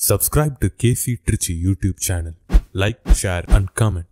Subscribe to KC Trichy YouTube channel. Like, share and comment.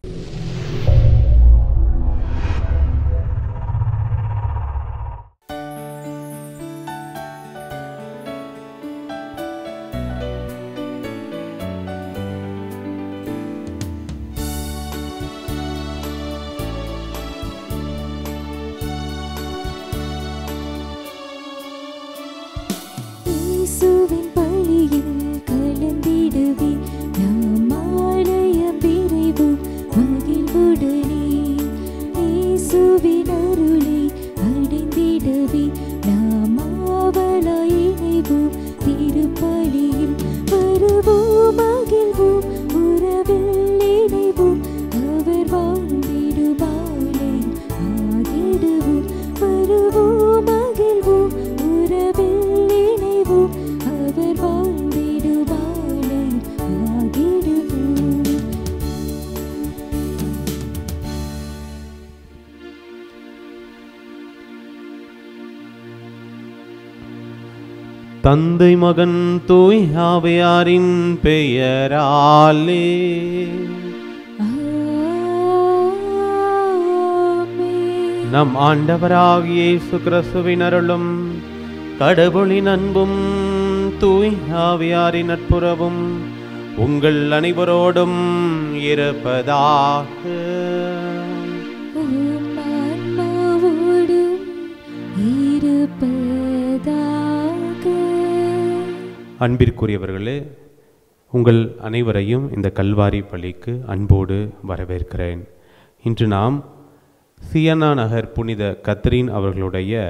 தந்தை மகன் தூய் ஆவியாரின் பெயராலே நம் ஆண்டவராகிய இயேசு கிறிஸ்துவின் அருளும் கடவுளின் அன்பும் தூய் ஆவியாரின் நட்புறவும் உங்கள் அனைவரோடும் இருப்பதாக. அன்பிற்குரியவர்களே, உங்கள் அனைவரையும் இந்த கல்வாரி பள்ளிக்கு அன்போடு வரவேற்கிறேன். இன்று நாம் சியன்னா நகர் புனித கத்ரீன் அவர்களுடைய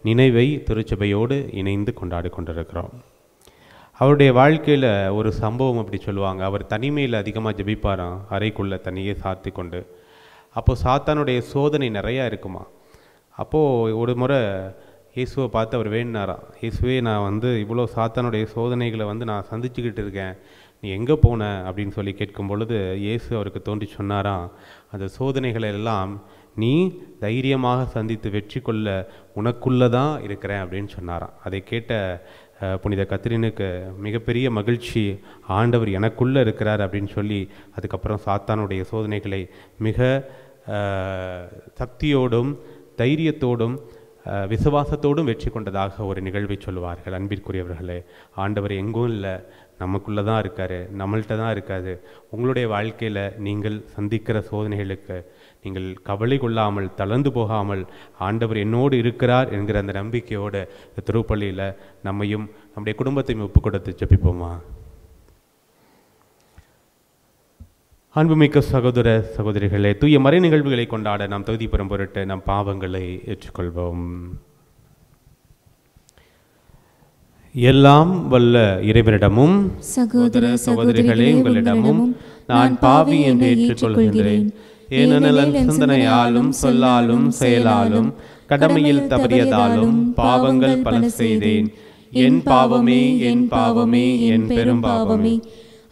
நினைவை திருச்சபையோடு இணைந்து கொண்டாடி கொண்டிருக்கிறோம். அவருடைய வாழ்க்கையில் ஒரு சம்பவம் அப்படி சொல்லுவாங்க. அவர் தனிமையில் அதிகமாக ஜெபிப்பாராம், அறைக்குள்ளே தனியே சாத்தி கொண்டு. அப்போது சாத்தானுடைய சோதனை நிறையா இருக்குமா. அப்போது ஒரு முறை இயேசுவை பார்த்து அவர் வேண்டினாராம், இயேசுவே, நான் இவ்வளோ சாத்தானுடைய சோதனைகளை நான் சந்திச்சுக்கிட்டு இருக்கேன், நீ எங்கே போன அப்படின்னு சொல்லி கேட்கும் பொழுது இயேசு அவருக்கு தோன்றி சொன்னாராம், அந்த சோதனைகளை எல்லாம் நீ தைரியமாக சந்தித்து வெற்றி கொள்ள உனக்குள்ளே தான் இருக்கிறேன் அப்படின்னு சொன்னாராம். அதை கேட்ட புனித கத்ரீனுக்கு மிகப்பெரிய மகிழ்ச்சி, ஆண்டவர் எனக்குள்ளே இருக்கிறார் அப்படின்னு சொல்லி அதுக்கப்புறம் சாத்தானுடைய சோதனைகளை மிக சக்தியோடும் தைரியத்தோடும் விசுவாசத்தோடும் வெற்றி கொண்டதாக ஒரு நிகழ்வை சொல்லுவார்கள். அன்பிற்குரியவர்களே, ஆண்டவர் எங்கும் இல்லை, நமக்குள்ளே தான் இருக்கார், நம்மள்கிட்ட தான் இருக்காது. உங்களுடைய வாழ்க்கையில் நீங்கள் சந்திக்கிற சோதனைகளுக்கு நீங்கள் கவலை கொள்ளாமல் தளர்ந்து போகாமல் ஆண்டவர் என்னோடு இருக்கிறார் என்கிற அந்த நம்பிக்கையோடு திருப்பள்ளியில் நம்மையும் நம்முடைய குடும்பத்தையும் ஒப்பு கொடுத்து ஜெபிப்போமா. அன்புமிக்க சகோதர சகோதரிகளே, தூய மறை நிகழ்வுகளை கொண்டாட நாம் தகுதி பெறும் பொருட்டு நம் பாவங்களை ஏற்றுக்கொள்வோம். எல்லாம் வல்ல இறைவனிடமும் சகோதர சகோதரிகளே உங்களிடமும் நான் பாவி என்று ஏற்றுக்கொள்கின்றேன். ஏனெனில் சிந்தனையாலும் சொல்லாலும் செயலாலும் கடமையில் தவறியதாலும் பாவங்கள் பல செய்தேன். என் பாவமே, என் பாவமே, என் பெரும் பாவமே.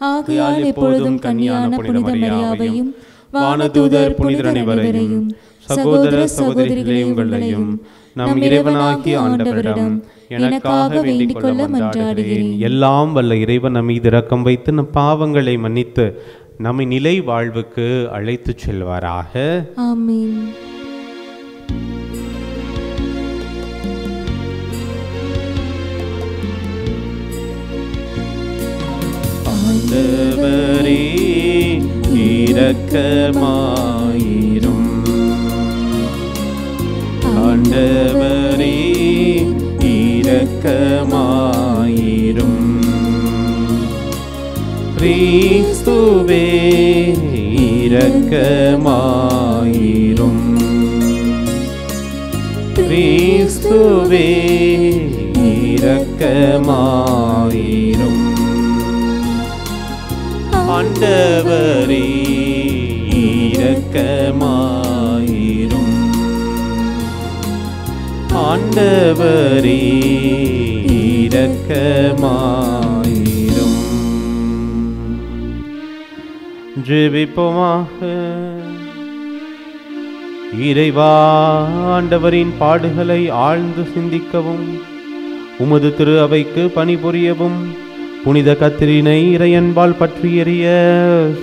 ஆகையால் எப்பொழுதும் கன்னியான புனித மரியாவையும் வானதூதர் புனிதர் அனைவரையும் சகோதர சகோதரிகளே உங்களையும் நம் இறைவனாகிய ஆண்டவரிடம் எனக்காக வேண்டிக் கொள்ள மன்றாடுகிறேன். எல்லாம் வல்ல இறைவன் நம் மீது இரக்கம் வைத்து நம் பாவங்களை மன்னித்து நம்மை நிலை வாழ்வுக்கு அழைத்து செல்வாராக. ஆமென். ஆண்டவரே இரக்கமாயிரும், ஆண்டவரே இரக்கமாயிரும். கிறிஸ்துவே இரக்கமாயிரும், கிறிஸ்துவே இரக்கமாயிரும். ஆண்டவரே இரக்கமாயிரும், ஆண்டவரே இரக்கமாயிரும். ஜெபிப்போமாக. இறைவா, ஆண்டவரின் பாடுகளை ஆழ்ந்து சிந்திக்கவும் உமது திரு அவைக்கு பணிபுரியவும் புனித கத்திரினை இறையன்பால் பற்றி எறிய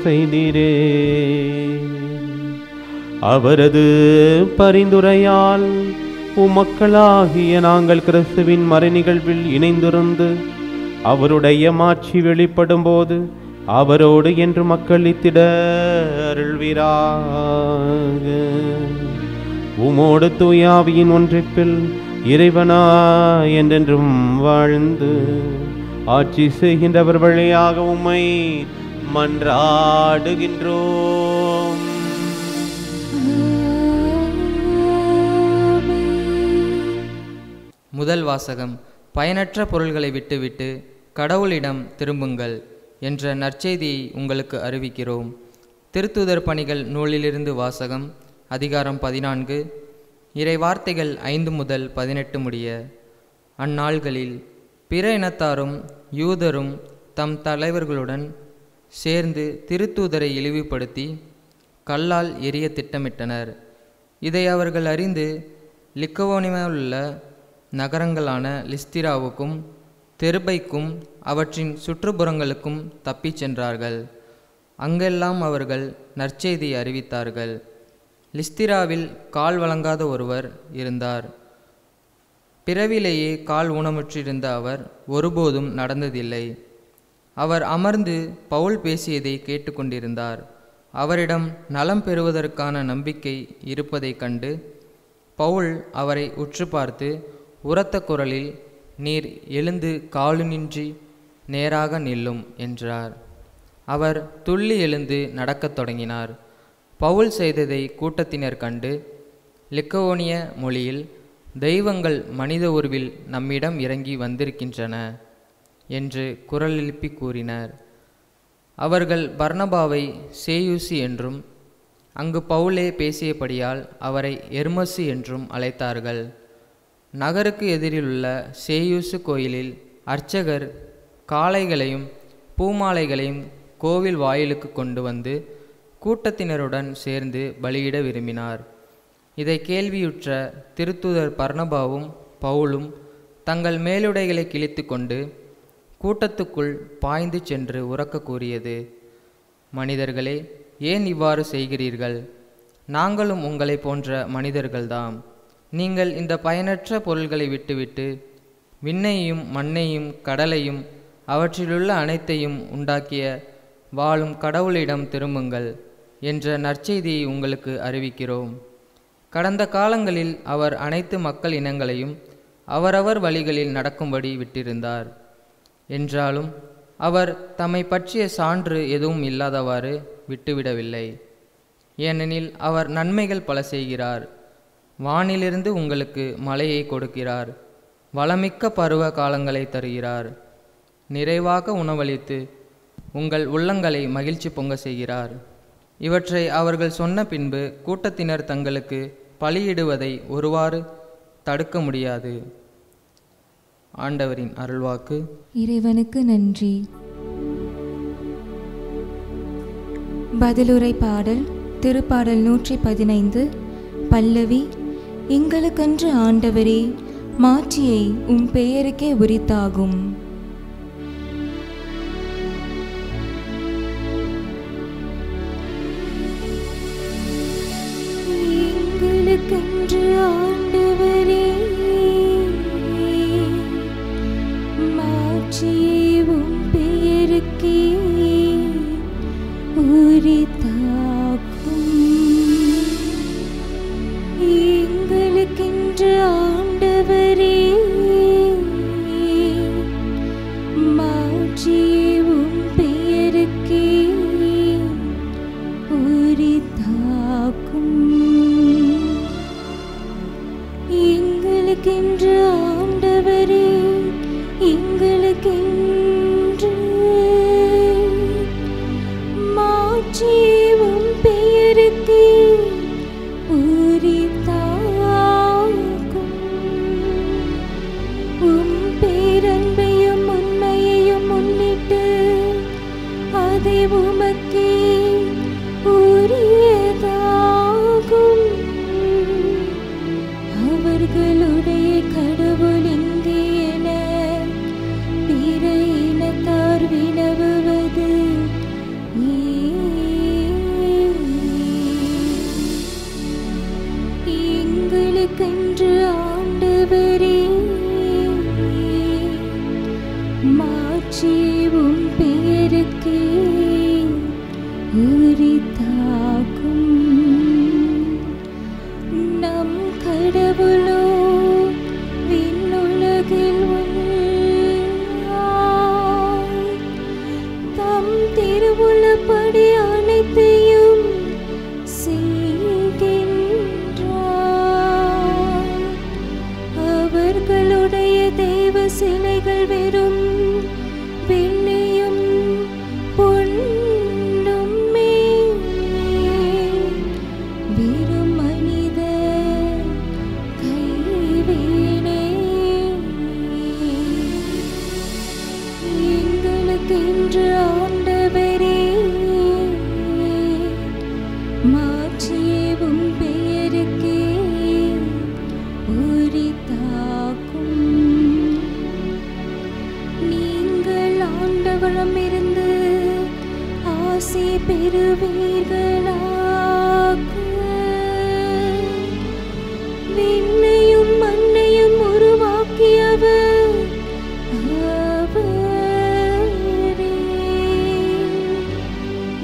செய்தீரே. அவரது பரிந்துரையால் உமக்களாகிய நாங்கள் கிறிஸ்துவின் மறைநிகழ்வில் இணைந்திருந்து அவருடைய மாட்சி வெளிப்படும் போது அவரோடு என்று மக்களித்திட அருள்வீராக. உமோடு தூயாவியின் ஒன்றிப்பில் இறைவனா என்றென்றும் வாழ்ந்து ஆட்சி செய்கின்றவர் வழியாக உம்மை மன்றாடுகின்றோம். முதல் வாசகம். பயனற்ற பொருள்களை விட்டுவிட்டு கடவுளிடம் திரும்புங்கள் என்ற நற்செய்தியை உங்களுக்கு அறிவிக்கிறோம். திருத்தூதர் பணிகள் நூலிலிருந்து வாசகம். அதிகாரம் 14, இறை வார்த்தைகள் 5 முதல் 18 முடிய. அந்நாள்களில் பிற இனத்தாரும் யூதரும் தம் தலைவர்களுடன் சேர்ந்து திருத்தூதரை இழிவுபடுத்தி கல்லால் எரிய திட்டமிட்டனர். இதை அவர்கள் அறிந்து லிக்கவோனியாவில் உள்ள நகரங்களான லிஸ்திராவுக்கும் தெர்பைக்கும் அவற்றின் சுற்றுப்புறங்களுக்கும் தப்பிச் சென்றார்கள். அங்கெல்லாம் அவர்கள் நற்செய்தியை அறிவித்தார்கள். லிஸ்திராவில் கால் வழங்காத ஒருவர் இருந்தார். பிறவிலேயே கால் ஊனமுற்றிருந்த அவர் ஒருபோதும் நடந்ததில்லை. அவர் அமர்ந்து பவுல் பேசியதை கேட்டுக்கொண்டிருந்தார். அவரிடம் நலம் பெறுவதற்கான நம்பிக்கை இருப்பதைக் கண்டு பவுல் அவரை உற்று பார்த்து உரத்த குரலில், நீர் எழுந்து காலுனின்றி நேராக நில்லும் என்றார். அவர் துள்ளி எழுந்து நடக்கத் தொடங்கினார். பவுல் செய்ததை கூட்டத்தினர் கண்டு லிக்கவோனிய மொழியில், தெய்வங்கள் மனித உருவில் நம்மிடம் இறங்கி வந்திருக்கின்றன என்று குரல் எழுப்பி கூறினர். அவர்கள் பர்னபாவை சேயூசி என்றும் அங்கு பவுலே பேசியபடியால் அவரை எர்மசு என்றும் அழைத்தார்கள். நகருக்கு எதிரிலுள்ள சேயூசு கோயிலில் அர்ச்சகர் காளைகளையும் பூமாலைகளையும் கோவில் வாயிலுக்கு கொண்டு வந்து கூட்டத்தினருடன் சேர்ந்து பலியிட விரும்பினார். இதை கேள்வியுற்ற திருத்தூதர் பர்னபாவும் பவுலும் தங்கள் மேலுடைகளை கிழித்து கொண்டு கூட்டத்துக்குள் பாய்ந்து சென்று உரக்க கூறியது, மனிதர்களே, ஏன் இவ்வாறு செய்கிறீர்கள்? நாங்களும் உங்களை போன்ற மனிதர்கள்தாம். நீங்கள் இந்த பயனற்ற பொருள்களை விட்டுவிட்டு விண்ணையும் மண்ணையும் கடலையும் அவற்றிலுள்ள அனைத்தையும் உண்டாக்கிய வாழும் கடவுளிடம் திரும்புங்கள் என்ற நற்செய்தியை உங்களுக்கு அறிவிக்கிறோம். கடந்த காலங்களில் அவர் அனைத்து மக்கள் இனங்களையும் அவரவர் வழிகளில் நடக்கும்படி விட்டிருந்தார். என்றாலும் அவர் தம்மை பற்றிய சான்று எதுவும் இல்லாதவாறு விட்டுவிடவில்லை. ஏனெனில் அவர் நன்மைகள் பல செய்கிறார். வானிலிருந்து உங்களுக்கு மழையை கொடுக்கிறார். வளமிக்க பருவ காலங்களை தருகிறார். நிறைவாக உணவளித்து உங்கள் உள்ளங்களை மகிழ்ச்சி பொங்க செய்கிறார். இவற்றை அவர்கள் சொன்ன பின்பு கூட்டத்தினர் தங்களுக்கு பலியிடுவதை ஒருவாறு தடுக்க முடியாது. ஆண்டவரின் அருள்வாக்கு. இறைவனுக்கு நன்றி. பதிலுரை பாடல். திருப்பாடல் 115. பல்லவி. எங்களுக்கென்று ஆண்டவரே, மாட்சியை உம் பெயருக்கே உரித்தாகும். எங்களுக்கென்று ஆண்டவரே, மாட்சியை உம் பெயருக்கே உரித்தாகும். எங்களுக்கென்று ஆண்டவரே, மாட்சியை உம் பெயருக்கே உரித்தாகும். எங்களுக்கென்று ஆண்டவரே, எங்களுக்கென்று மாட்சியை உம் பெயருக்கே உரித்தாகும். உம் பேரன்பையும் உண்மையையும் முன்னிட்டு அதை உமக்கே உரியதாகும். அவர்களுடைய கடவுள் எங்கே என பிற இனத்தார் உரித்தாக்கும். நம் கடவுளோ விண்ணுலகில் உள்ளார். தம் திருவுளப்படி அனைத்தையும் செய்கின்றார். அவர்களுடைய தெய்வ சிலைகள் வெறும் வெள்ளியும் பொன்னுமே, வெறும் மனித கைவினை. எங்களுக்கென்று ஆண்டவரே மாட்சியும் பெயருக்கே உரித்தாக்கும். நீங்கள் ஆண்டவரிடமிருந்து ஆசி பெறுவீர்களாக. விண்ணையும் மண்ணையும் உருவாக்கியவர் அவரே.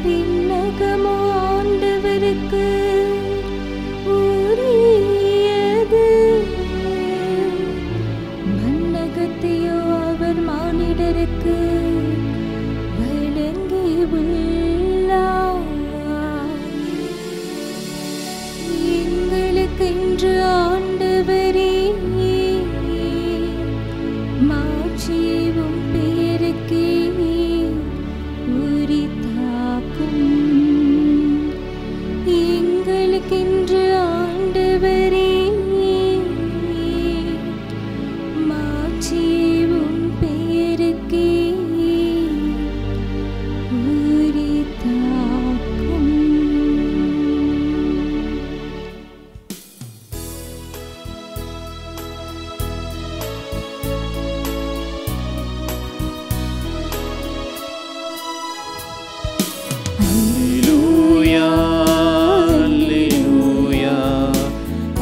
விண்ணகமோ ஆண்டவருக்கு உரியது, மண்ணகத்தையோ அவர் மானிடருக்கு வழங்கி உள்ளார். எங்களுக்கென்று ஆண்டவரே மாட்சியும் பெயருக்கே உரித்தாக்கும். எங்களுக்கென்று ஆண்டவரே மாட்சியும் பெயருக்கே உரித்தாக்கும்.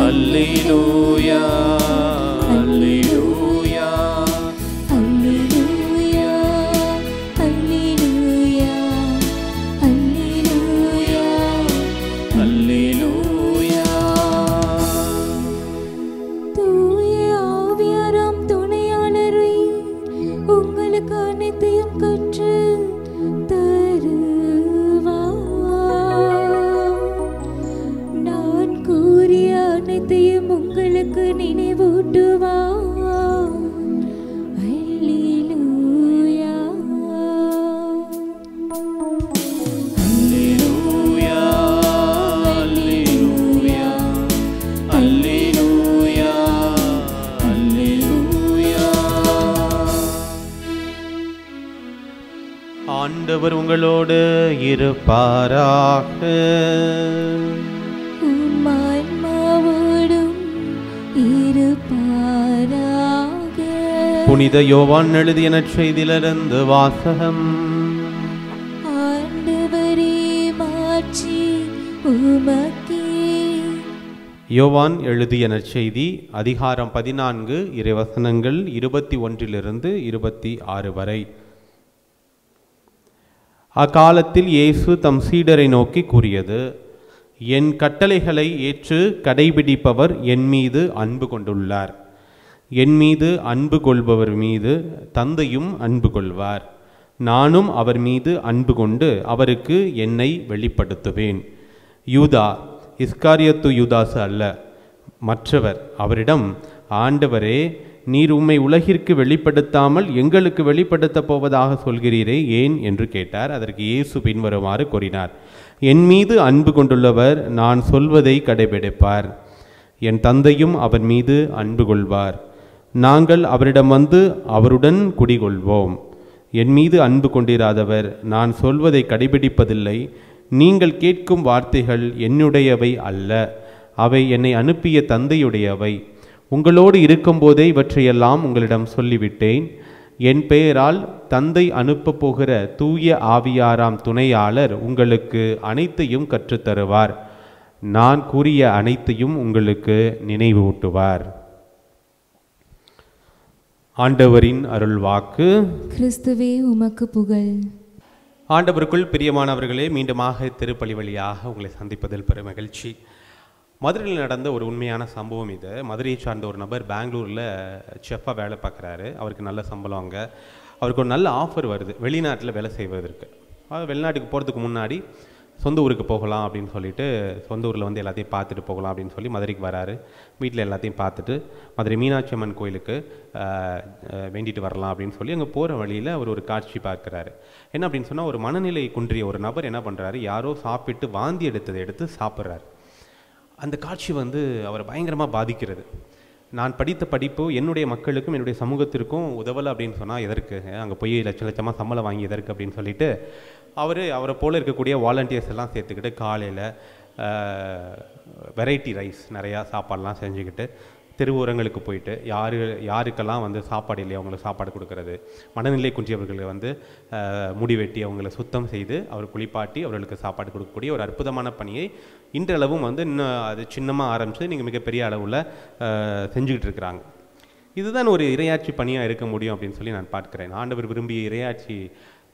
Alleluia, Alleluia, Alleluia, Alleluia, Alleluia, Alleluia. தூய ஆவியாராம் துணையாளரை உங்களுக்கு அனைத்தையும் கற்று தருவார். நான் கூறிய அனைத்தையும் உங்களுக்கு நினைவூட்டுவார். அல்லேலூயா, Alleluia, Alleluia, Alleluia, Alleluia. ஆண்டவர் உங்களோடு இருப்பாராக. உம் ஆன்மாவோடும் இருப்பாராக. புனித யோவான் எழுதிய நற்செய்தியிலிருந்து வாசகம். ஆண்டவரே மாட்சி உமக்கே. யோவான் எழுதிய நற்செய்தி அதிகாரம் 14 இறைவசனங்கள் 21 26 வரை. அக்காலத்தில் இயேசு தம் சீடரை நோக்கி கூறியது, என் கட்டளைகளை ஏற்று கடைபிடிப்பவர் என் மீது அன்பு கொண்டுள்ளார். என் மீது அன்பு கொள்பவர் மீது தந்தையும் அன்பு கொள்வார். நானும் அவர் மீது அன்பு கொண்டு அவருக்கு என்னை வெளிப்படுத்துவேன். யூதா, இஸ்காரியத்து யூதாசு அல்ல, மற்றவர் அவரிடம், ஆண்டவரே, நீர் உம்மை உலகிற்கு வெளிப்படுத்தாமல் எங்களுக்கு வெளிப்படுத்தப் போவதாக சொல்கிறீரே, ஏன் என்று கேட்டார். அதற்கு இயேசு பின்வருமாறு கூறினார், என் மீது அன்பு கொண்டுள்ளவர் நான் சொல்வதை கடைபிடிப்பார். என் தந்தையும் அவர் மீது அன்பு கொள்வார். நாங்கள் அவரிடம் வந்து அவருடன் குடிகொள்வோம். என் மீது அன்பு கொண்டிராதவர் நான் சொல்வதை கடைபிடிப்பதில்லை. நீங்கள் கேட்கும் வார்த்தைகள் என்னுடையவை அல்ல, அவை என்னை அனுப்பிய தந்தையுடையவை. உங்களோடு இருக்கும்போதே இவற்றையெல்லாம் உங்களிடம் சொல்லிவிட்டேன். என் பெயரால் தந்தை அனுப்பப் போகிற தூய ஆவியாராம் துணையாளர் உங்களுக்கு அனைத்தையும் கற்றுத்தருவார். நான் கூறிய அனைத்தையும் உங்களுக்கு நினைவூட்டுவார். ஆண்டவரின் அருள்வாக்கு. கிறிஸ்துவே உமக்கு புகழ். ஆண்டவருக்குள் பிரியமானவர்களே, மீண்டுமாக திருப்பலி வழியாக உங்களை சந்திப்பதில் பெரும் மகிழ்ச்சி. மதுரையில் நடந்த ஒரு உண்மையான சம்பவம் இது. மதுரையை சார்ந்த ஒரு நபர் பெங்களூரில் செஃப்பாக வேலை பார்க்குறாரு. அவருக்கு நல்ல சம்பளம். அங்கே அவருக்கு ஒரு நல்ல ஆஃபர் வருது வெளிநாட்டில் வேலை செய்வதற்கு. வெளிநாட்டுக்கு போகிறதுக்கு முன்னாடி சொந்த ஊருக்கு போகலாம் அப்படின்னு சொல்லிட்டு, சொந்த ஊரில் வந்து எல்லாத்தையும் பார்த்துட்டு போகலாம் அப்படின்னு சொல்லி மதுரைக்கு வராரு. வீட்டில் எல்லாத்தையும் பார்த்துட்டு மதுரை மீனாட்சி அம்மன் கோயிலுக்கு வேண்டிட்டு வரலாம் அப்படின்னு சொல்லி அங்கே போகிற வழியில் அவர் ஒரு காட்சி பார்க்குறாரு. என்ன அப்படின்னு சொன்னால், ஒரு மனநிலை குன்றிய ஒரு நபர் என்ன பண்ணுறாரு, யாரோ சாப்பிட்டு வாந்தி எடுத்து சாப்பிட்றாரு. அந்த காட்சி வந்து அவரை பயங்கரமாக பாதிக்கிறது. நான் படித்த படிப்பு என்னுடைய மக்களுக்கும் என்னுடைய சமூகத்திற்கும் உதவலை அப்படின்னு சொன்னால் எதற்கு, அங்கே போய் லட்சமாக சம்பளம் வாங்கி எதற்கு அப்படின்னு சொல்லிட்டு அவரை போல் இருக்கக்கூடிய வாலண்டியர்ஸ் எல்லாம் சேர்த்துக்கிட்டு காலையில் வெரைட்டி ரைஸ் நிறையா சாப்பாடெலாம் செஞ்சுக்கிட்டு தெருவோரங்களுக்கு போயிட்டு யாருக்கெல்லாம் வந்து சாப்பாடு இல்லையா அவங்களுக்கு சாப்பாடு கொடுக்கறது, மனநிலை குன்றியவர்களை வந்து முடி வெட்டி அவங்களை சுத்தம் செய்து அவர் குளிப்பாட்டி அவர்களுக்கு சாப்பாடு கொடுக்கக்கூடிய ஒரு அற்புதமான பணியை இன்றளவும் வந்து இன்னும் அது சின்னமாக ஆரம்பித்து நீங்கள் மிகப்பெரிய அளவில் செஞ்சுக்கிட்டு இருக்கிறாங்க. இதுதான் ஒரு இறையாட்சி பணியாக இருக்க முடியும் அப்படின்னு சொல்லி நான் பார்க்கிறேன். ஆண்டவர் விரும்பிய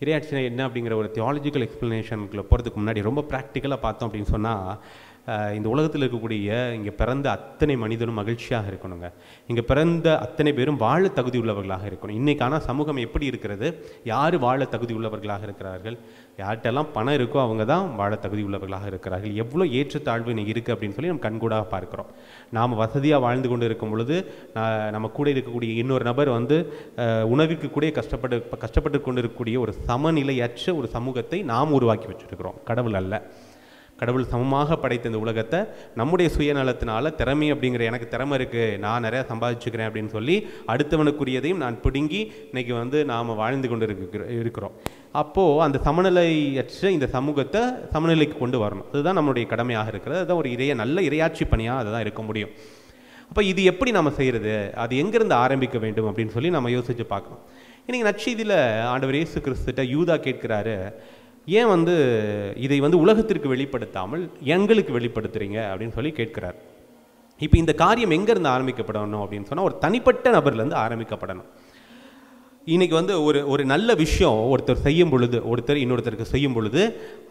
இறையாட்சினா என்ன அப்படிங்கிற ஒரு தியாலஜிக்கல் எக்ஸ்ப்ளனேஷனுக்குள்ளே போகிறதுக்கு முன்னாடி ரொம்ப ப்ராக்டிக்கலாக பார்த்தோம் அப்படின்னு சொன்னால், இந்த உலகத்தில் இருக்கக்கூடிய இங்கே பிறந்த அத்தனை மனிதனும் மகிழ்ச்சியாக இருக்கணுங்க. இங்கே பிறந்த அத்தனை பேரும் வாழ தகுதி உள்ளவர்களாக இருக்கணும். இன்றைக்கான சமூகம் எப்படி இருக்கிறது, யார் வாழ தகுதி உள்ளவர்களாக இருக்கிறார்கள், யார்கிட்டெல்லாம் பணம் இருக்கோ அவங்க தான் வாழ தகுதி உள்ளவர்களாக இருக்கிறார்கள். எவ்வளோ ஏற்றத்தாழ்வு இன்னைக்கு இருக்குது அப்படின்னு சொல்லி நம்ம கண்கூடாக பார்க்குறோம். நாம் வசதியாக வாழ்ந்து கொண்டு இருக்கும் பொழுது நம்ம கூட இருக்கக்கூடிய இன்னொரு நபர் வந்து உணவிற்கு கூட கஷ்டப்பட்டு கொண்டு இருக்கக்கூடிய ஒரு சமநிலையற்ற ஒரு சமூகத்தை நாம் உருவாக்கி வச்சுருக்கிறோம். கடவுள் அல்ல. கடவுள் சமமாக படைத்த இந்த உலகத்தை நம்முடைய சுயநலத்தினால திறமை அப்படிங்கிற, எனக்கு திறமை இருக்குது நான் நிறையா சம்பாதிச்சுக்கிறேன் அப்படின்னு சொல்லி அடுத்தவனுக்குரியதையும் நான் பிடுங்கி இன்றைக்கி வந்து நாம் வாழ்ந்து கொண்டு இருக்கிறோம். அப்போது அந்த சமநிலையற்ற இந்த சமூகத்தை சமநிலைக்கு கொண்டு வரணும். அதுதான் நம்மளுடைய கடமையாக இருக்கிறது. அதுதான் ஒரு நல்ல இறையாட்சி பணியாக அதுதான் இருக்க முடியும். அப்போ இது எப்படி நம்ம செய்கிறது, அது எங்கேருந்து ஆரம்பிக்க வேண்டும் அப்படின்னு சொல்லி நம்ம யோசித்து பார்க்கணும். இன்றைக்கி நற்செய்தியில் ஆண்டவர் இயேசு கிறிஸ்துட்ட யூதா கேட்கிறாரு, ஏன் வந்து இதை வந்து உலகத்திற்கு வெளிப்படுத்தாமல் எங்களுக்கு வெளிப்படுத்துறீங்க அப்படின்னு சொல்லி கேட்கிறார். இப்போ இந்த காரியம் எங்கேருந்து ஆரம்பிக்கப்படணும் அப்படின்னு சொன்னால், ஒரு தனிப்பட்ட நபர்லேருந்து ஆரம்பிக்கப்படணும். இன்றைக்கி வந்து ஒரு நல்ல விஷயம் ஒருத்தர் செய்யும் பொழுது, ஒருத்தர் இன்னொருத்தருக்கு செய்யும் பொழுது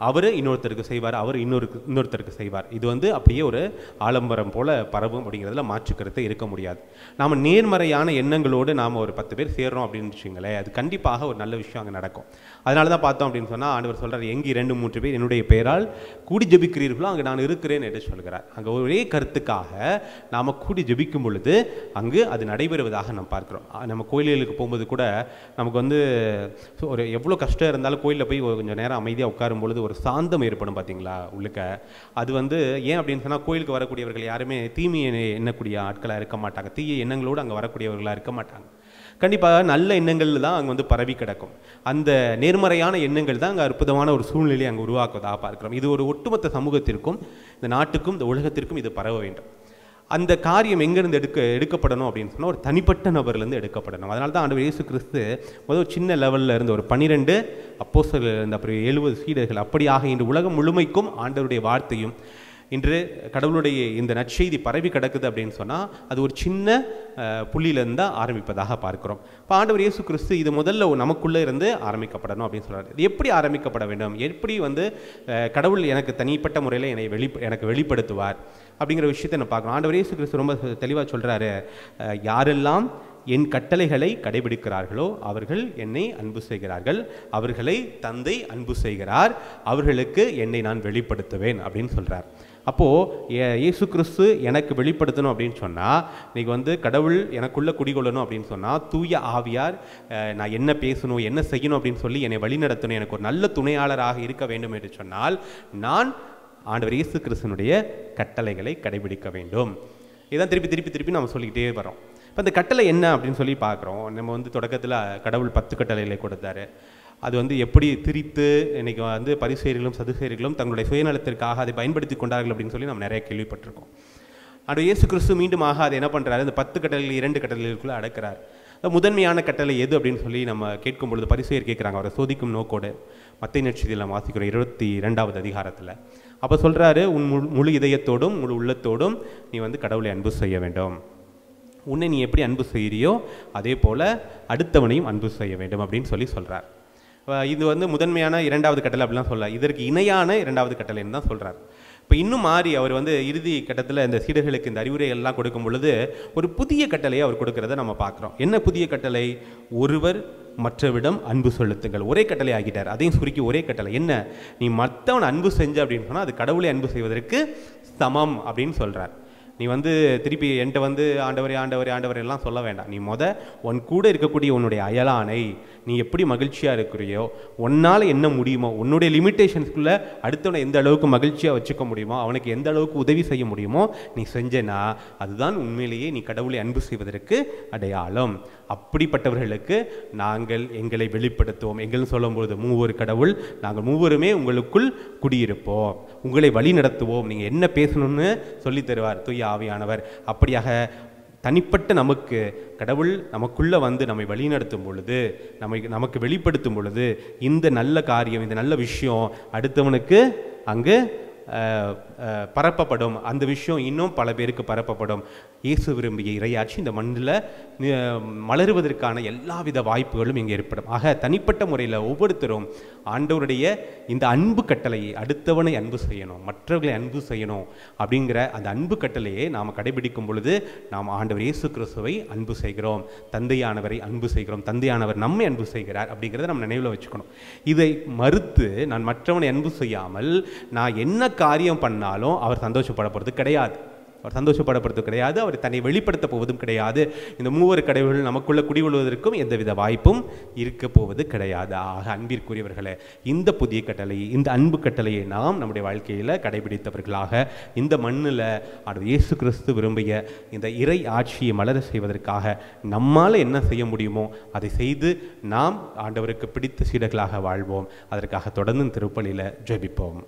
அவர் இன்னொருத்தருக்கு செய்வார், அவர் இன்னொருத்தருக்கு செய்வார். இது வந்து அப்படியே ஒரு ஆலம்பரம் போல் பரவும் அப்படிங்கிறதுல மாற்றுக்கருத்தை இருக்க முடியாது. நாம் நேர்மறையான எண்ணங்களோடு நாம் ஒரு 10 பேர் சேர்றோம் அப்படின்னு வச்சுங்களேன், அது கண்டிப்பாக ஒரு நல்ல விஷயம் அங்கே நடக்கும். அதனால தான் பார்த்தோம் அப்படின்னு சொன்னால், ஆண்டவர் சொல்கிறார், எங்கே 2-3 பேர் என்னுடைய பெயரால் கூடி ஜெபிக்கிறீர்களோ அங்கே நான் இருக்கிறேன் என்று சொல்கிறார். அங்கே ஒரே கருத்துக்காக நாம் கூடி ஜெபிக்கும் பொழுது அங்கு அது நடைபெறுவதாக நாம் பார்க்குறோம். நம்ம கோயில்களுக்கு போகும்போது கூட நமக்கு வந்து ஒரு எவ்வளோ கஷ்டம் இருந்தாலும் கோயிலில் போய் கொஞ்சம் நேரம் அமைதியாக உட்காரும் பொழுது ஒரு சாந்தம் ஏற்படும் பார்த்தீங்களா உள்ளுக்க. அது வந்து ஏன் அப்படின்னு சொன்னால், கோயிலுக்கு வரக்கூடியவர்கள் யாருமே தீமையை எண்ணக்கூடிய ஆட்களாக இருக்க மாட்டாங்க, தீய எண்ணங்களோடு அங்கே வரக்கூடியவர்களாக இருக்க மாட்டாங்க. கண்டிப்பாக நல்ல எண்ணங்கள் தான் அங்கே வந்து பரவி கிடக்கும். அந்த நேர்மறையான எண்ணங்கள் தான் அங்கே அற்புதமான ஒரு சூழ்நிலையை அங்கே உருவாக்குவதாக பார்க்கிறோம். இது ஒரு ஒட்டுமொத்த சமூகத்திற்கும் இந்த நாட்டுக்கும் இந்த உலகத்திற்கும் இது பரவ வேண்டும். அந்த காரியம் எங்கேருந்து எடுக்கப்படணும் அப்படின்னு சொன்னால், ஒரு தனிப்பட்ட நபர்லேருந்து எடுக்கப்படணும். அதனால தான் ஆண்டவர் இயேசு கிறிஸ்து முதல் சின்ன லெவலில் இருந்து ஒரு 12 அப்போஸ்தலர்கள் இருந்து அப்புறம் 70 சீடர்கள், அப்படியாக இன்று உலகம் முழுமைக்கும் ஆண்டவருடைய வார்த்தையும் இன்று கடவுளுடைய இந்த நற்செய்தி பரவி கிடக்குது அப்படின்னு சொன்னால், அது ஒரு சின்ன புள்ளியிலேருந்து தான் ஆரம்பிப்பதாக பார்க்கிறோம். இப்போ ஆண்டவர் இயேசு கிறிஸ்து இது முதல்ல நமக்குள்ளே இருந்து ஆரம்பிக்கப்படணும் அப்படின்னு சொல்கிறார். இது எப்படி ஆரம்பிக்கப்பட வேண்டும், எப்படி வந்து கடவுள் எனக்கு தனிப்பட்ட முறையில் எனக்கு வெளிப்படுத்துவார் அப்படிங்கிற விஷயத்தை நான் பார்க்கணும். ஆண்டவர் இயேசு கிறிஸ்து ரொம்ப தெளிவாக சொல்கிறாரு, யாரெல்லாம் என் கட்டளைகளை கடைபிடிக்கிறார்களோ அவர்கள் என்னை அன்பு செய்கிறார்கள், அவர்களை தந்தை அன்பு செய்கிறார், அவர்களுக்கு என்னை நான் வெளிப்படுத்துவேன் அப்படின்னு சொல்கிறார். அப்போது இயேசு கிறிஸ்து எனக்கு வெளிப்படுத்தணும் அப்படின்னு சொன்னால், இன்றைக்கி வந்து கடவுள் எனக்குள்ளே குடிகொள்ளணும் அப்படின்னு சொன்னால், தூய ஆவியார் நான் என்ன பேசணும் என்ன செய்யணும் அப்படின்னு சொல்லி என்னை வழிநடத்தணும், எனக்கு ஒரு நல்ல துணையாளராக இருக்க வேண்டும் என்று சொன்னால், நான் ஆண்டவர் இயேசு கிறிஸ்துனுடைய கட்டளைகளை கடைபிடிக்க வேண்டும். இதான் திருப்பி நம்ம சொல்லிக்கிட்டே வரோம். இப்போ அந்த கட்டளை என்ன அப்படின்னு சொல்லி பார்க்குறோம். நம்ம வந்து தொடக்கத்தில் கடவுள் 10 கட்டளைகளை கொடுத்தாரு. அது வந்து எப்படி திரித்து இன்றைக்கி வந்து பரிசேயர்களும் சதுசேயர்களும் தங்களுடைய சுயநலத்திற்காக அதை பயன்படுத்தி கொண்டார்கள் அப்படின்னு சொல்லி நம்ம நிறைய கேள்விப்பட்டிருக்கோம். ஆனால் இயேசு கிறிஸ்து மீண்டுமாக அதை என்ன பண்ணுறாரு, இந்த 10 கட்டளைகள் 2 கட்டளைகளுக்குள்ளே அடக்கிறார். முதன்மையான கட்டளை எது அப்படின்னு சொல்லி நம்ம கேட்கும் பொழுது பரிசேயர் கேட்குறாங்க, அவரை சோதிக்கும் நோக்கோடு. மத்தேயு நற்செய்தியில் நம்ம வாசிக்கிறோம் 22வது அதிகாரத்தில். அப்போ சொல்கிறாரு, உன் முழு இதயத்தோடும் முழு உள்ளத்தோடும் நீ வந்து கடவுளை அன்பு செய்ய வேண்டும். உன்னை நீ எப்படி அன்பு செய்கிறியோ அதே போல் அடுத்தவனையும் அன்பு செய்ய வேண்டும் அப்படின்னு சொல்லி சொல்கிறார். இது வந்து முதன்மையான இரண்டாவது கட்டளை அப்படிலாம் சொல்ல, இதற்கு இணையான இரண்டாவது கட்டளைன்னு தான் சொல்கிறார். இப்போ இன்னும் மாறி அவர் வந்து இறுதி கட்டத்தில் இந்த சீடர்களுக்கு இந்த அறிவுரைகள்லாம் கொடுக்கும் பொழுது ஒரு புதிய கட்டளையை அவர் கொடுக்கறத நம்ம பார்க்குறோம். என்ன புதிய கட்டளை? ஒருவர் மற்றவிடம் அன்பு செலுத்துங்கள். ஒரே கட்டளை ஆகிட்டார். அதையும் சுருக்கி ஒரே கட்டளை என்ன? நீ மற்றவன் அன்பு செஞ்ச அப்படின்னு சொன்னால் அது கடவுளை அன்பு செய்வதற்கு சமம் அப்படின்னு சொல்கிறார். நீ வந்து திருப்பி என்கிட்ட வந்து ஆண்டவரே ஆண்டவரே ஆண்டவரே எல்லாம் சொல்ல வேண்டாம். நீ உன் கூட இருக்கக்கூடிய உன்னுடைய அயலானை நீ எப்படி மகிழ்ச்சியாக இருக்கிறியோ, உன்னால் என்ன முடியுமோ, உன்னுடைய லிமிட்டேஷன்ஸ்குள்ளே அடுத்தவனை எந்த அளவுக்கு மகிழ்ச்சியாக வச்சுக்க முடியுமோ, அவனுக்கு எந்த அளவுக்கு உதவி செய்ய முடியுமோ நீ செஞ்சேன்னா அதுதான் உண்மையிலேயே நீ கடவுளை அன்பு செய்வதற்கு அடையாளம். அப்படிப்பட்டவர்களுக்கு நாங்கள் எங்களை வெளிப்படுத்துவோம். எங்கள்னு சொல்லும்போது மூவர் கடவுள், நாங்கள் மூவருமே உங்களுக்குள் குடியிருப்போம், உங்களை வழி நடத்துவோம், நீங்கள் என்ன பேசணும்னு சொல்லி தருவார் தூய ஆவியானவர். அப்படியாக தனிப்பட்ட நமக்கு கடவுள் நமக்குள்ளே வந்து நம்மை வழிநடத்தும் பொழுது, நமக்கு வெளிப்படுத்தும் பொழுது இந்த நல்ல காரியம், இந்த நல்ல விஷயம் அடுத்தவனுக்கு அங்கு பரப்பப்படும். அந்த விஷயம் இன்னும் பல பேருக்கு பரப்பப்படும். இயேசு விரும்பிய இறையாட்சி இந்த மண்ணில் மலருவதற்கான எல்லாவித வாய்ப்புகளும் இங்கே ஏற்படும். ஆக தனிப்பட்ட முறையில் ஒவ்வொருத்தரும் ஆண்டவருடைய இந்த அன்பு கட்டளையை, அடுத்தவனை அன்பு செய்யணும், மற்றவர்களை அன்பு செய்யணும் அப்படிங்கிற அந்த அன்பு கட்டளையை நாம் கடைபிடிக்கும் பொழுது நாம் ஆண்டவர் இயேசு கிறிஸ்துவை அன்பு செய்கிறோம், தந்தையானவரை அன்பு செய்கிறோம், தந்தையானவர் நம்மை அன்பு செய்கிறார் அப்படிங்கிறத நம்ம நினைவில் வச்சுக்கணும். இதை மறுத்து நான் மற்றவனை அன்பு செய்யாமல் நான் என்ன காரியம் பண்ணாலும் அவர் சந்தோஷப்பட போகிறது கிடையாது. அவர் தன்னை வெளிப்படுத்த போவதும் கிடையாது. இந்த மூவர் கடவுள்கள் நமக்குள்ள குடிகொள்வதற்கும் எந்தவித வாய்ப்பும் இருக்க போவது கிடையாது. ஆக அன்பிற்குரியவர்களே, இந்த புதிய கட்டளையை, இந்த அன்பு கட்டளையை நாம் நம்முடைய வாழ்க்கையில் கடைபிடித்தவர்களாக இந்த மண்ணில் ஆண்டவர் இயேசு கிறிஸ்து விரும்பிய இந்த இறை ஆட்சியை மலர செய்வதற்காக நம்மால் என்ன செய்ய முடியுமோ அதை செய்து நாம் ஆண்டவருக்கு பிடித்த சீடர்களாக வாழ்வோம். அதற்காக தொடர்ந்து திருப்பலியில் ஜெபிப்போம்.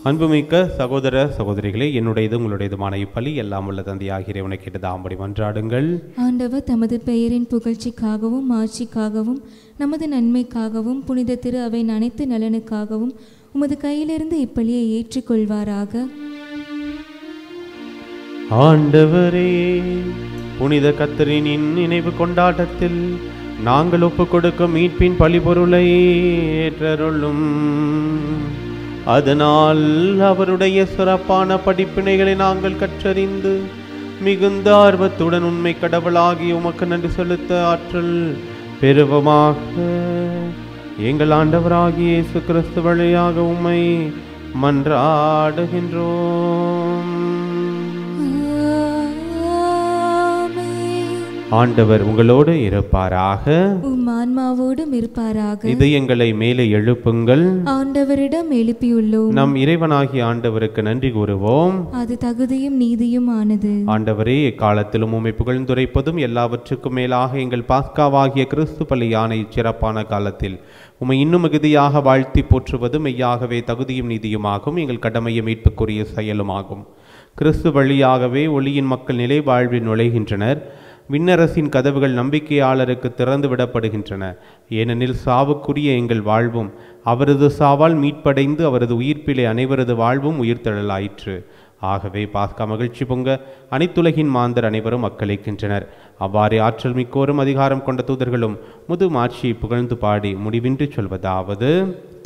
அன்புமிக்க சகோதர சகோதரிகளே, என்னுடையது உங்களுடையதுமான இப்பலி எல்லாம் உள்ள தந்தையாகிய இறைவனை கேட்டு தாம்படி மன்றாடுங்கள். ஆண்டவர் தமது பெயரின் புகழ்ச்சிக்காகவும் ஆட்சிக்காகவும் நமது நன்மைக்காகவும் புனித திரு அவையின் அனைத்து நலனுக்காகவும் உமது கையிலிருந்து இப்பலியை ஏற்றுக்கொள்வாராக. ஆண்டவரே, புனித கத்தரினின் நினைவு கொண்டாட்டத்தில் நாங்கள் ஒப்புக் கொடுக்கும் மீட்பின் பழிபொருளை ஏற்றருளும். அதனால் அவருடைய சிறப்பான படிப்பினைகளை நாங்கள் கற்றறிந்து மிகுந்த ஆர்வத்துடன் உண்மை கடவுளாகி உமக்கு நன்றி செலுத்த ஆற்றல் பெறுவோமாக. எங்கள் ஆண்டவராகிய இயேசு கிறிஸ்து வழியாக உம்மை மன்றாடுகின்றோம். ஆண்டவர் உங்களோடு இருப்பாராக, உம் ஆன்மாவோடும் இருப்பாராக. இதயங்களை மேலே எழுப்புங்கள். ஆண்டவரிடம் எழுப்பியுள்ளோம். நம் இறைவனாகிய ஆண்டவருக்கு நன்றி கூறுவோம். அது தகுதியும் நீதியும் ஆனது. ஆண்டவரே, எக்காலத்திலும் உம்மை புகழ்ந்துரைப்பதும் எல்லாவற்றுக்கும் மேலாக எங்கள் பாஸ்காவாகிய கிறிஸ்து பலியான இச்சிறப்பான காலத்தில் உம்மை இன்னும் மிகுதியாக வாழ்த்தி போற்றுவதும் மெய்யாகவே தகுதியும் நீதியுமாகும், எங்கள் கடமையும் மீட்புக்குரிய செயலுமாகும். கிறிஸ்து வழியாகவே ஒளியின் மக்கள் நிலை வாழ்வில் நுழைகின்றனர். விண்ணரசின் கதவுகள் நம்பிக்கையாளருக்கு திறந்து விடப்படுகின்றன. ஏனெனில் சாவுக்குரிய எங்கள் வாழ்வும் அவரது சாவால் மீட்படைந்து அவரது உயிர்ப்பிலே அனைவரது வாழ்வும் உயிர்த்தெழலாயிற்று. ஆகவே பாஸ்கா மகிழ்ச்சி பொங்க அனைத்துலகின் மாந்தர் அனைவரும் மக்களிக்கின்றனர். அவ்வாறே ஆற்றல் மிக்கோரும் அதிகாரம் கொண்ட தூதர்களும் முது மாட்சியை புகழ்ந்து பாடி முடிவின்றி சொல்வதாவது: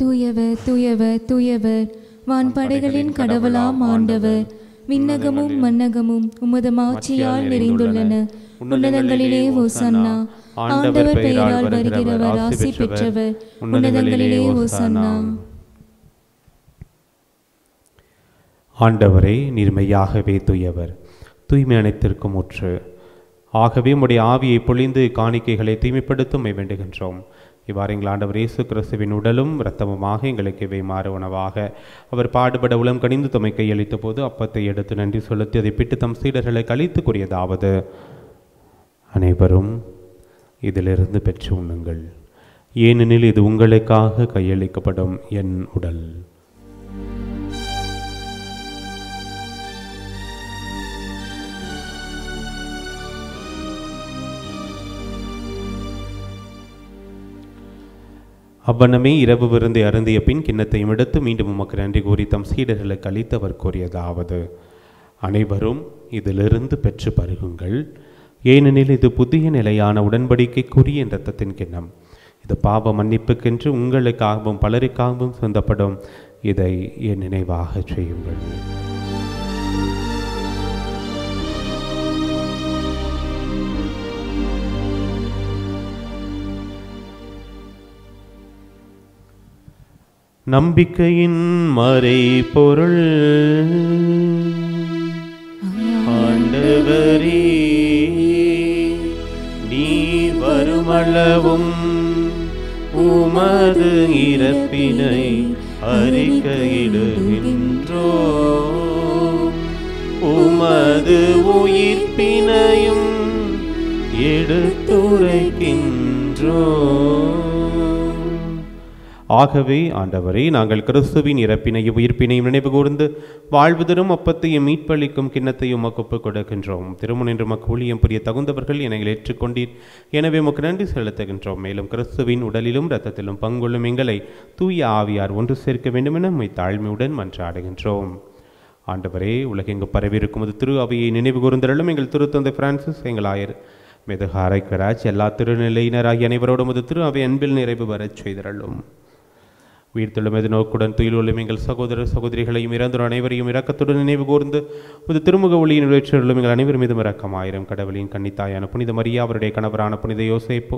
தூயவர் தூயவர் தூயவர், வான்படைகளின் கடவுளாம் ஆண்டவர், விண்ணகமும் மன்னகமும் உமது மாட்சியால் நிறைந்துள்ளன. உன்னதங்களிலே ஓசன்னா. ஆண்டவர் பெயரால் வருகிறவர் ஆசி பெற்றவர். உன்னதங்களிலே ஓசன்னா. ஆண்டவரே, நீர் மெய்யாகவே தூயவர், தூய்மை அனைத்திற்கும் ஊற்று. ஆகவே உம்முடைய ஆவியை பொழிந்து காணிக்கைகளை தூய்மைப்படுத்தும் வேண்டுகின்றோம். இவ்வாறு எங்கள் ஆண்டவர் இயேசு கிறிஸ்துவின் உடலும் இரத்தமுமாக எங்களுக்கு இவை மாறு உணவாக அவர் பாடுபட உளம் கனிந்து தம்மை கையளித்த போது அப்பத்தை எடுத்து நன்றி செலுத்தி அதை பிட்டு தம் சீடர்களை கழித்து கூறியதாவது: அனைவரும் இதிலிருந்து பெற்று உண்ணுங்கள், ஏனெனில் இது உங்களுக்காக கையளிக்கப்படும் என் உடல். அவ்வண்ணமே இரவு விருந்தை அருந்திய பின் கிண்ணத்தையும் எடுத்து மீண்டும் உமக்கு நன்றி கூறி தம் சீடர்களுக்கு அளித்து அவர் கூறியதாவது: அனைவரும் இதிலிருந்து பெற்று பருகுங்கள், ஏனெனில் இது புதிய நிலையான உடன்படிக்கைக்குரிய இரத்தத்தின் கிண்ணம். இது பாவ மன்னிப்புக்கென்று உங்களுக்காகவும் பலருக்காகவும் சொந்தப்படும். இதை என் நினைவாக செய்யுங்கள். நம்பிக்கையின் மறை பொருள். ஆண்டவரே, நீர் வருமளவும் உமது இறப்பினை அறிக்கையிடுகின்றோம், உமது உயிர்ப்பினையும் எடுத்துரைக்கின்றோம். ஆகவே ஆண்டவரே, நாங்கள் கிறிஸ்துவின் இறப்பினையும் உயிர்ப்பினையும் நினைவு கூர்ந்து வாழ்வு தரும் அப்பத்தையும் மீட்பளிக்கும் கிண்ணத்தையும் உமக்கு ஒப்புக் கொடுக்கின்றோம். திருமுனின்று மக்கு ஊழியம் புரிய தகுந்தவர்கள் என ஏற்றுக்கொண்டீர், எனவே உமக்கு நன்றி செலுத்துகின்றோம். மேலும் கிறிஸ்துவின் உடலிலும் இரத்தத்திலும் பங்கொள்ளும் எங்களை தூய ஆவியார் ஒன்று சேர்க்க வேண்டும் என உம்மை தாழ்மையுடன் மன்றாடுகின்றோம். ஆண்டவரே, உலகெங்கு பரவியிருக்கும் அது திரு அவையை நினைவு கூர்ந்தருளும். எங்கள் திருத்தந்தை பிரான்சிஸ், எங்கள் ஆயர் மெதுகாரைக்கராஜ், எல்லா திருநிலையினராகிய அனைவரோடும் அது திரு அவை அன்பில் நிறைவு வரச் செய்தருளும். உயிர்த்தெழும் எது நோக்குடன் துயிலுள்ளும் எங்கள் சகோதர சகோதரிகளையும் இறந்தோர் அனைவரையும் இரக்கத்துடன் நினைவு கூர்ந்து ஒரு திருமுக ஒளியின் நிறைவேற்றலும் எங்கள் அனைவர் மீதும் இரக்கமாயிரம். கடவுளின் கன்னித்தாயான புனித மரியா, அவருடைய கணவரான புனித யோசேப்பு,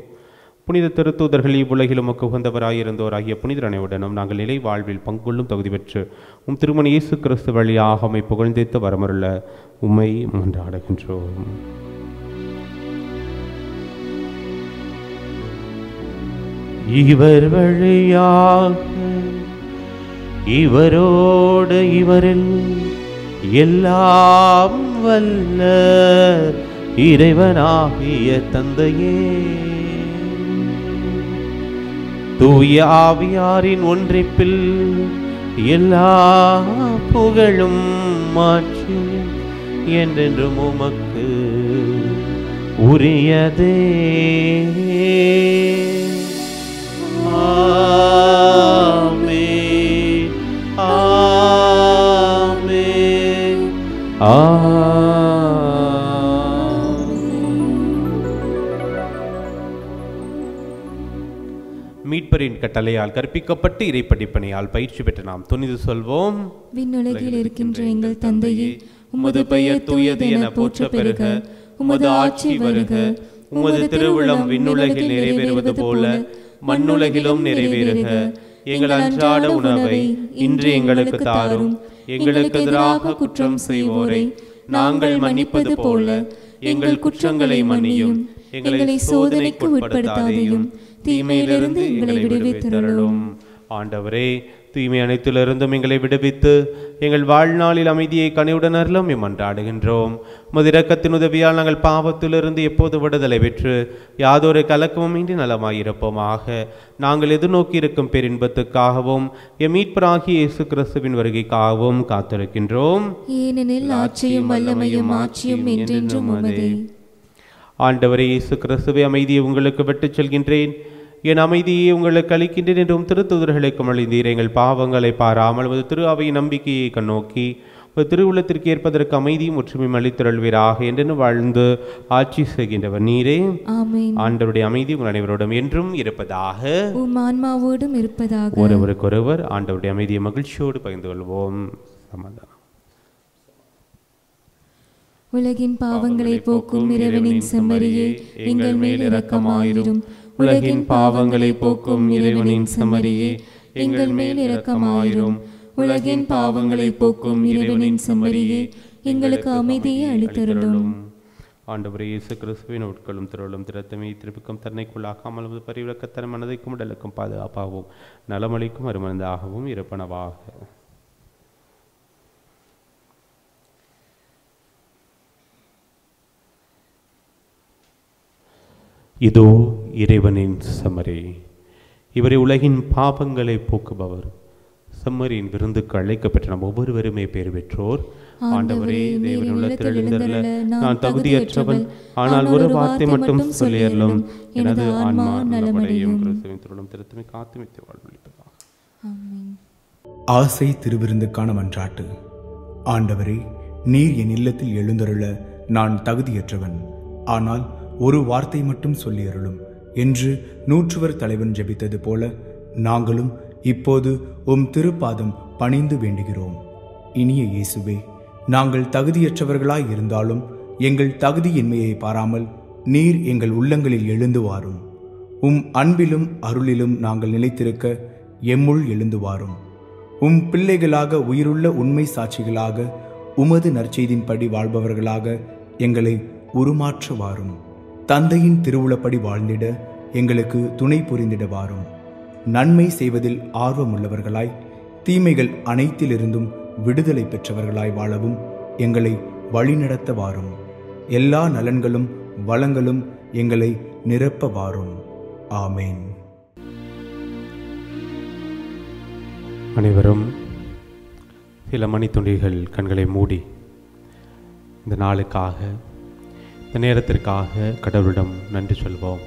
புனித திருத்தூதர்கள், இவ்வுலகிலும் உகந்தவராயிருந்தோராகிய புனிதர் அனைவருடனும் நாங்கள் நிலை வாழ்வில் பங்கொள்ளும் தகுதி பெற்று உம் திருமண இயேசு கிறிஸ்து வழியாக உம்மை புகழ்ந்தேத்து வரமருள உம்மை மன்றாடுகின்றோம். இவர் வழியாக இவரோடு இவரில் எல்லாம் வல்ல இறைவனாகிய தந்தையே, தூய ஆவியாரின் ஒன்றிப்பில் எல்லா புகழும் மாற்றியும் என்றென்றும் உமக்கு உரியதே. ஆமென், ஆமென், மீட்பரின் கட்டளையால் கற்பிக்கப்பட்டு இறைப்படிப்பனையால் பயிற்சி பெற்ற நாம் துணிந்து சொல்வோம்: விண்ணுலகில் இருக்கின்ற எங்கள் தந்தையே, உமது பெயர் தூயது என போற்ற பெறுக. உமது ஆட்சி வருக. உமது திருவுளம் விண்ணுலகில் நிறைவேறுவது போல மண்ணுலகிலும் நிறைவேறுக. எங்கள் அன்றாட உணவை இன்று எங்களுக்கு தாரும். எங்களுக்கு எதிராக குற்றம் செய்வோரை நாங்கள் மன்னிப்பது போல எங்கள் குற்றங்களை மன்னியும். எங்களை சோதனைக்கு உட்படுத்தாதேயும், தீமையிலிருந்து எங்களை விடுவித்தருளும். ஆண்டவரே, தூய்மை அனைத்திலிருந்தும் எங்களை விடுவித்து எங்கள் வாழ்நாளில் அமைதியை கனிவுடன் அருளும் மன்றாடுகின்றோம். உமது இரக்கத்தின் உதவியால் நாங்கள் பாவத்திலிருந்து எப்போது விடுதலை பெற்று யாதொரு கலக்கமும் இன்றி நலமாயிருப்போமாக. நாங்கள் எதிர்நோக்கி இருக்கும் பேரின்பத்துக்காகவும் எம் மீட்பராகிய இயேசு கிறிஸ்துவின் வருகைக்காகவும் காத்திருக்கின்றோம். ஏனெனில் ஆட்சியும் வல்லமையும் ஆட்சியும் என்றென்றும் உமதே. ஆண்டவரே இயேசு கிறிஸ்துவே, அமைதியை உங்களுக்கு விட்டுச் செல்கின்றேன், என் அமைதியை உங்களுக்கு அளிக்கின்றேன் என்றும் திருத்தூதர்களுக்கும் அழிந்தீர். எங்கள் பாவங்களை பாராமல் ஒரு திரு அவையின் நம்பிக்கையை கண்ணோக்கி ஒரு திருவுள்ளத்திற்கு ஏற்பதற்கு அமைதியும் ஒற்றுமையும் அளித்தருள்வீராக என்று வாழ்ந்து ஆட்சி செய்கின்றவர் நீரே. ஆமென். ஆண்டவருடைய அமைதி உங்கள் அனைவரோடும் என்றும் இருப்பதாக, உம் ஆன்மாவோடும் இருப்பதாக. ஒருவருக்கொருவர் ஆண்டவருடைய அமைதியை மகிழ்ச்சியோடு பகிர்ந்து கொள்வோம். சமாதானம். உலகின் பாவங்களை போக்கும் இறைவனின் செம்மறியே, எங்கள் மேல் இரக்கமாயிரும். உலகின் பாவங்களை போக்கும் இறைவனின் செம்மறியே, எங்கள் மேல் இரக்கமாயிரும். உலகின் பாவங்களை போக்கும் இறைவனின் செம்மறியே, எங்களுக்கு அமைதியை அளித்தருளும். ஆண்டவரே இயேசு கிறிஸ்துவின் உட்களும் திருளும் திறத்தமை திருப்பிக்கும் தன்னைக்குள்ளாக்காமல் பரிவிளக்கத்தன மனதைக்கும் உடலுக்கும் பாதுகாப்பாகவும் நலமளிக்கும் அருமருந்தாகவும் இருப்பனவாக. இதோ இறைவனின் செம்மறி, இவரை உலகின் பாவங்களை போக்குபவர். செம்மறியின் விருந்துக்கு அழைக்கப்பட்ட நம் ஒவ்வொருவருமே பேர் பெற்றோர். ஆண்டவரே, தேவன் உள்ளத்தில் எழுந்தருள நான் தகுதியற்றவன், ஆனால் ஒரு வார்த்தை மட்டும் சொல்லியறலும் எனது ஆன்மா நலமடையும். கிறிஸ்துவின் திருவுளம் திருத்தமை காத்துமித்து வாழ்வளிப்பதாக. ஆசை திருவிருந்துக்கான மன்றாட்டு. ஆண்டவரே, நீர் என் இல்லத்தில் எழுந்தருள நான் தகுதியற்றவன், ஆனால் ஒரு வார்த்தை மட்டும் சொல்லியருளும் என்று நூற்றுவர் தலைவன் ஜெபித்தது போல நாங்களும் இப்போது உம் திருப்பாதம் பணிந்து வேண்டுகிறோம். இனிய இயேசுவே, நாங்கள் தகுதியற்றவர்களாய் இருந்தாலும் எங்கள் தகுதியின்மையை பாராமல் நீர் எங்கள் உள்ளங்களில் எழுந்து வாரும். உம் அன்பிலும் அருளிலும் நாங்கள் நிலைத்திருக்க எம்முள் எழுந்து வாரும். உம் பிள்ளைகளாக உயிருள்ள உண்மை சாட்சிகளாக உமது நற்செய்தின்படி வாழ்பவர்களாக எங்களை உருமாற்ற வாரும். தந்தையின் திருவுளப்படி வாழ்ந்திட எங்களுக்கு துணை புரிந்திட வாரும். நன்மை செய்வதில் ஆர்வமுள்ளவர்களாய் தீமைகள் அனைத்திலிருந்தும் விடுதலை பெற்றவர்களாய் வாழவும் எங்களை வழிநடத்த வாரும். எல்லா நலன்களும் வளங்களும் எங்களை நிரப்ப வாரும். ஆமேன். அனைவரும் சில மணித்துளிகள் கண்களை மூடி இந்த நாளுக்காக, இந்த நேரத்திற்காக கடவுளிடம் நன்றி சொல்வோம்.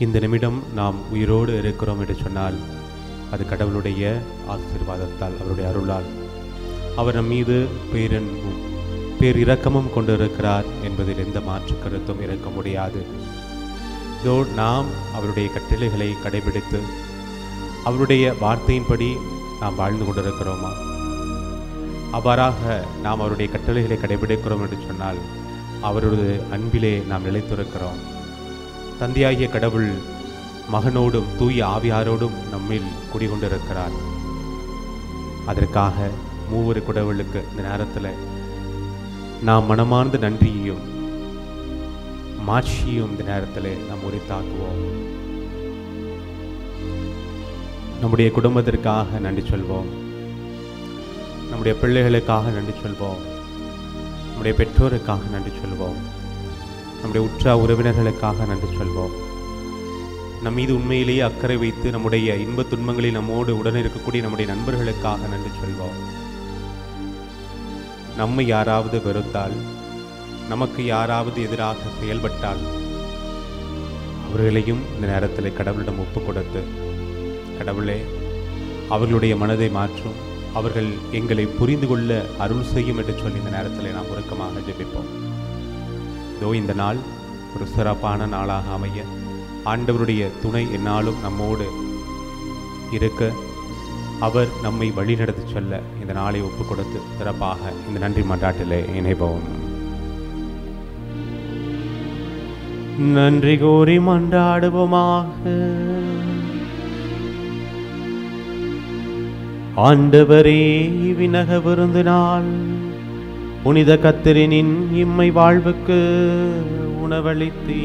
இந்த நிமிடம் நாம் உயிரோடு இருக்கிறோம் என்று சொன்னால் அது கடவுளுடைய ஆசீர்வாதத்தால், அவருடைய அருளால். அவர் நம் மீது பேரன்பும் பேரிரக்கமும் கொண்டிருக்கிறார் என்பதில் எந்த மாற்று கருத்தும் இருக்க முடியாது. இதோ நாம் அவருடைய கட்டளைகளை கடைபிடித்து அவருடைய வார்த்தையின்படி நாம் வாழ்ந்து கொண்டிருக்கிறோமா? அவ்வாறாக நாம் அவருடைய கட்டளைகளை கடைபிடிக்கிறோம் என்று சொன்னால் அவரது அன்பிலே நாம் நிலைத்திருக்கிறோம். தந்தையாகிய கடவுள் மகனோடும் தூய ஆவியாரோடும் நம்மில் குடிகொண்டிருக்கிறார். அதற்காக மூவரு கடவுளுக்கு இந்த நேரத்தில் நாம் மனமார்ந்த நன்றியையும் மாட்சியும் இந்த நேரத்தில் நாம் உரித்தாக்குவோம். நம்முடைய குடும்பத்திற்காக நன்றி சொல்வோம், நம்முடைய பிள்ளைகளுக்காக நன்றி சொல்வோம், நம்முடைய பெற்றோருக்காக நன்றி சொல்வோம், நம்முடைய உற்ற உறவினர்களுக்காக நன்றி சொல்வோம். நம் மீது உண்மையிலேயே அக்கறை வைத்து நம்முடைய இன்பத் துன்பங்களில் நம்மோடு உடன் இருக்கக்கூடிய நம்முடைய நண்பர்களுக்காக நன்றி சொல்வோம். நம்மை யாராவது வெறுத்தால், நமக்கு யாராவது எதிராக செயல்பட்டால் அவர்களையும் இந்த நேரத்தில் கடவுளிடம் ஒப்பு கொடுத்து, கடவுளே அவர்களுடைய மனதை மாற்றும், அவர்கள் எங்களை புரிந்து கொள்ள அருள் செய்யும் என்று சொல்லி இந்த நேரத்தில் நாம் உருக்கமாக ஜெபிப்போம். இதோ இந்த நாள் ஒரு சிறப்பான நாளாக அமைய ஆண்டவருடைய துணை என்னாலும் நம்மோடு இருக்க, அவர் நம்மை வழிநடத்தி சொல்ல இந்த நாளை ஒப்பு கொடுத்து சிறப்பாக இந்த நன்றி மன்றாட்டிலே இணைப்போம். நன்றி கூறி மன்றாடுவோமாக. ஆண்டவரே, விண்ணக விருந்தினால் புனித கத்தரினின் இம்மை வாழ்வுக்கு உணவளித்தீ.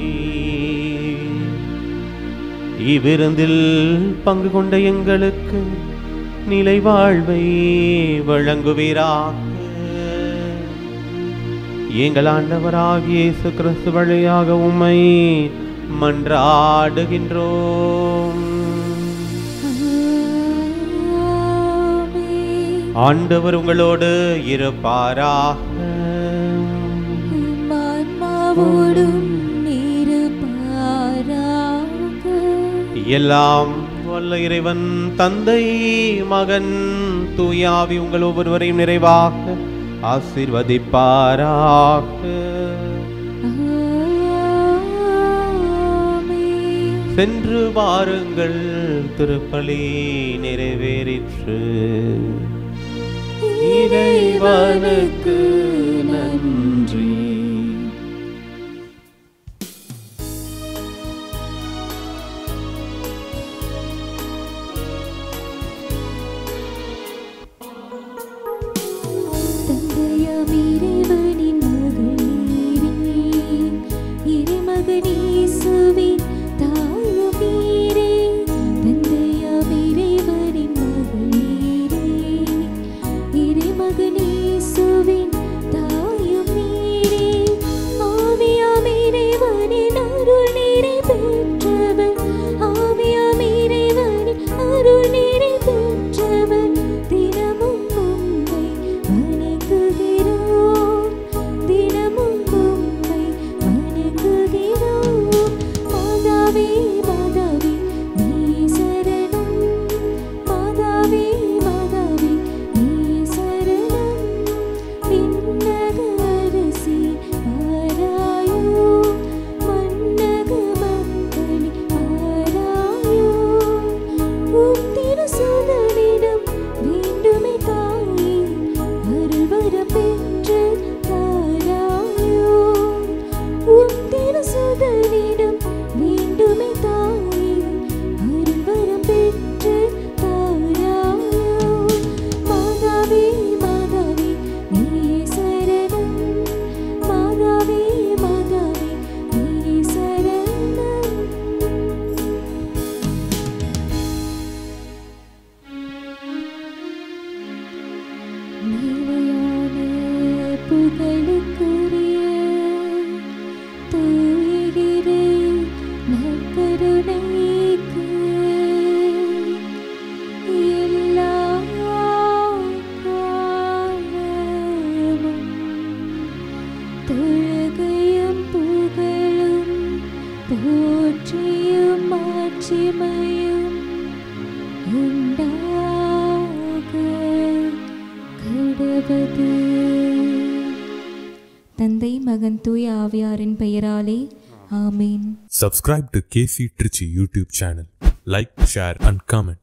இவ்விருந்தில் பங்கு கொண்ட எங்களுக்கு நிலை வாழ்வை வழங்குவீராக. எங்கள் ஆண்டவராகிய இயேசு கிறிஸ்து வழியாக உம்மை மன்றாடுகின்றோம். ஆண்டவர் உங்களோடு இருப்பாராக. எல்லாம் வல்ல இறைவன் தந்தை, மகன், தூய ஆவி உங்கள் ஒவ்வொருவரையும் நிறைவாக ஆசீர்வதிப்பாராக. சென்று வாருங்கள், திருப்பலி நிறைவேறிற்று. இறைவனுக்கு நன்றி. மாட்சிமையும் உண்டாக கடவது. தந்தை மகன் தூய ஆவியாரின் பெயராலே ஆமீன். Subscribe to KC Trichy YouTube channel. Like, share and comment.